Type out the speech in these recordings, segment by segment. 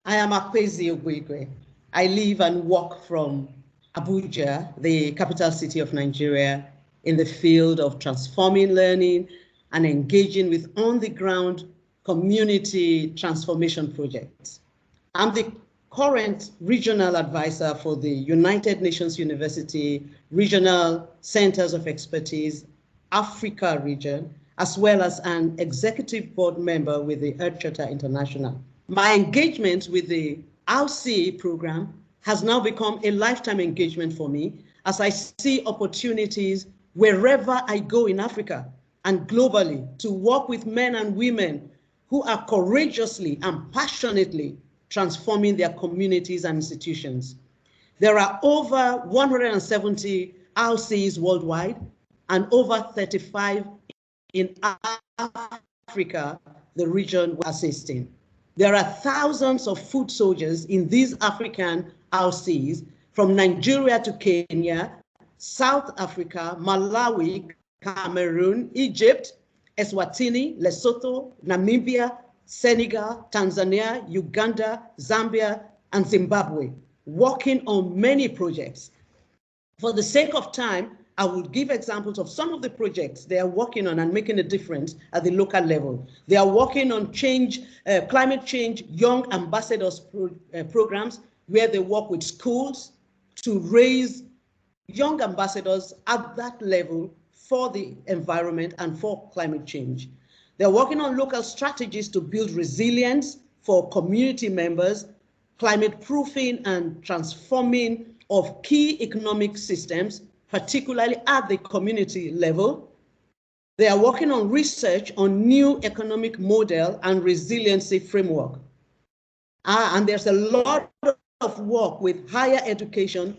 I am Akpezi Ogbuigwe. I live and work from Abuja, the capital city of Nigeria, in the field of transforming learning and engaging with on-the-ground community transformation projects. I'm the current regional advisor for the United Nations University Regional Centers of Expertise, Africa region, as well as an executive board member with the Earth Charter International. My engagement with the RCE program has now become a lifetime engagement for me as I see opportunities wherever I go in Africa and globally to work with men and women who are courageously and passionately transforming their communities and institutions. There are over 170 RCEs worldwide and over 35 in Africa, the region we're assisting. There are thousands of foot soldiers in these African RCEs from Nigeria to Kenya, South Africa, Malawi, Cameroon, Egypt, Eswatini, Lesotho, Namibia, Senegal, Tanzania, Uganda, Zambia, and Zimbabwe, working on many projects. For the sake of time, I will give examples of some of the projects they are working on and making a difference at the local level. They are working on climate change young ambassadors programs, where they work with schools to raise young ambassadors at that level for the environment and for climate change. They're working on local strategies to build resilience for community members, climate proofing and transforming of key economic systems, particularly at the community level. They are working on research on new economic model and resiliency framework. And there's a lot of work with higher education,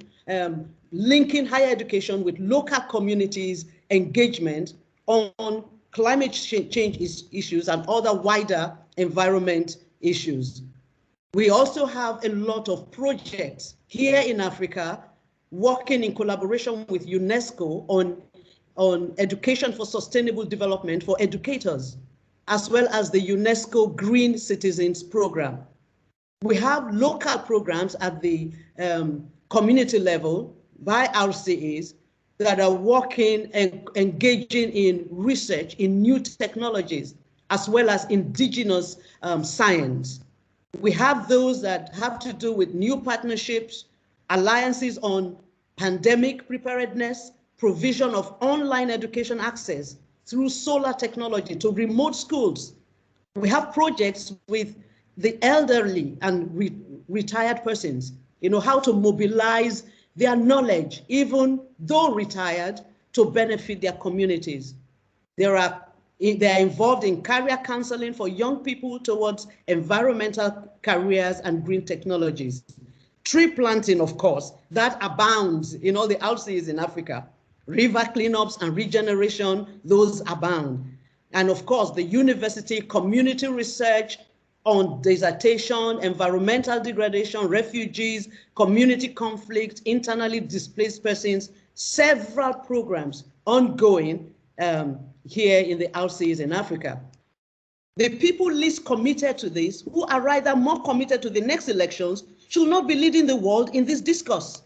linking higher education with local communities engagement on climate change issues and other wider environment issues. We also have a lot of projects here in Africa working in collaboration with UNESCO on education for sustainable development for educators, as well as the UNESCO Green Citizens Program. We have local programs at the community level by RCEs that are working and engaging in research in new technologies, as well as indigenous science. We have those that have to do with new partnerships, alliances on pandemic preparedness, provision of online education access through solar technology to remote schools. We have projects with the elderly and retired persons, how to mobilize their knowledge, even though retired, to benefit their communities. They are involved in career counseling for young people towards environmental careers and green technologies. Tree planting, of course, that abounds in all the RCEs in Africa. River cleanups and regeneration, those abound. And of course, the university community research on desertation, environmental degradation, refugees, community conflict, internally displaced persons, several programs ongoing here in the RCEs in Africa. The people least committed to this, who are rather more committed to the next elections, should not be leading the world in this discourse.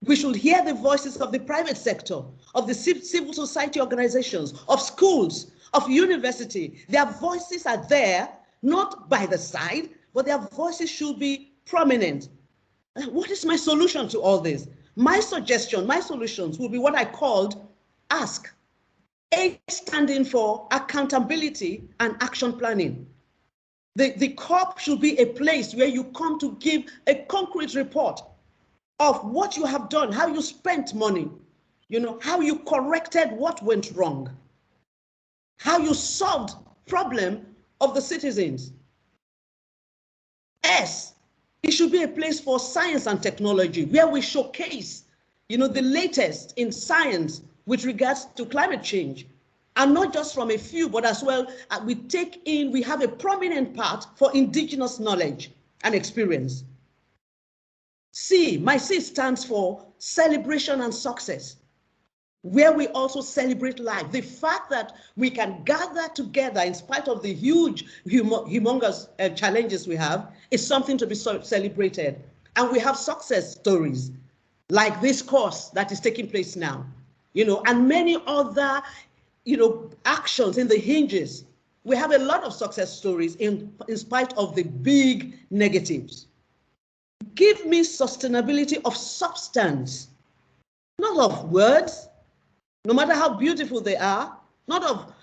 We should hear the voices of the private sector, of the civil society organizations, of schools, of university. Their voices are there, not by the side, but their voices should be prominent. What is my solution to all this? My suggestion, my solutions will be what I called ASK. A standing for accountability and action planning. The COP should be a place where you come to give a concrete report of what you have done, how you spent money, how you corrected what went wrong, how you solved problem of the citizens. S, it should be a place for science and technology where we showcase, the latest in science with regards to climate change. And not just from a few, but as well, we have a prominent part for indigenous knowledge and experience. C, my C stands for celebration and success. where we also celebrate life. The fact that we can gather together in spite of the huge, humongous challenges we have is something to be celebrated. And we have success stories like this course that is taking place now, and many other, actions in the hinges. We have a lot of success stories in spite of the big negatives. Give me sustainability of substance, not of words, no matter how beautiful they are, not of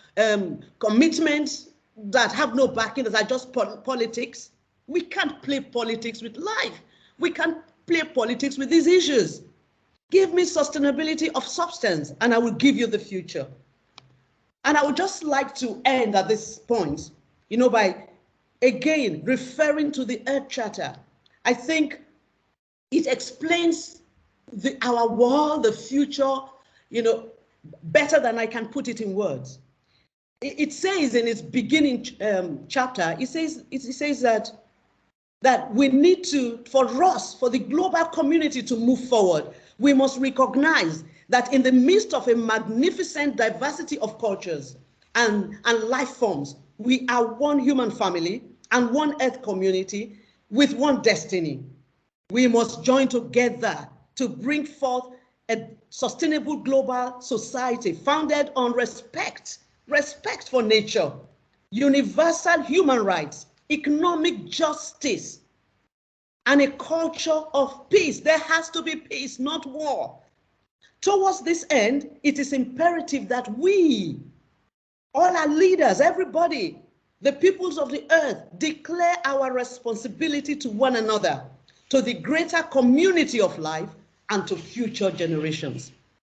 commitments that have no backing, that are just politics. We can't play politics with life. We can't play politics with these issues. Give me sustainability of substance, and I will give you the future. And I would just like to end at this point, by again referring to the Earth Charter. I think it explains our world, the future, better than I can put it in words. It says in its beginning chapter, it says that we need to, for us, for the global community to move forward, we must recognize that in the midst of a magnificent diversity of cultures and life forms, we are one human family and one earth community with one destiny. We must join together to bring forth a sustainable global society founded on respect for nature, universal human rights, economic justice, and a culture of peace. There has to be peace, not war. Towards this end, it is imperative that we, all our leaders, everybody, the peoples of the earth, declare our responsibility to one another, to the greater community of life, and to future generations.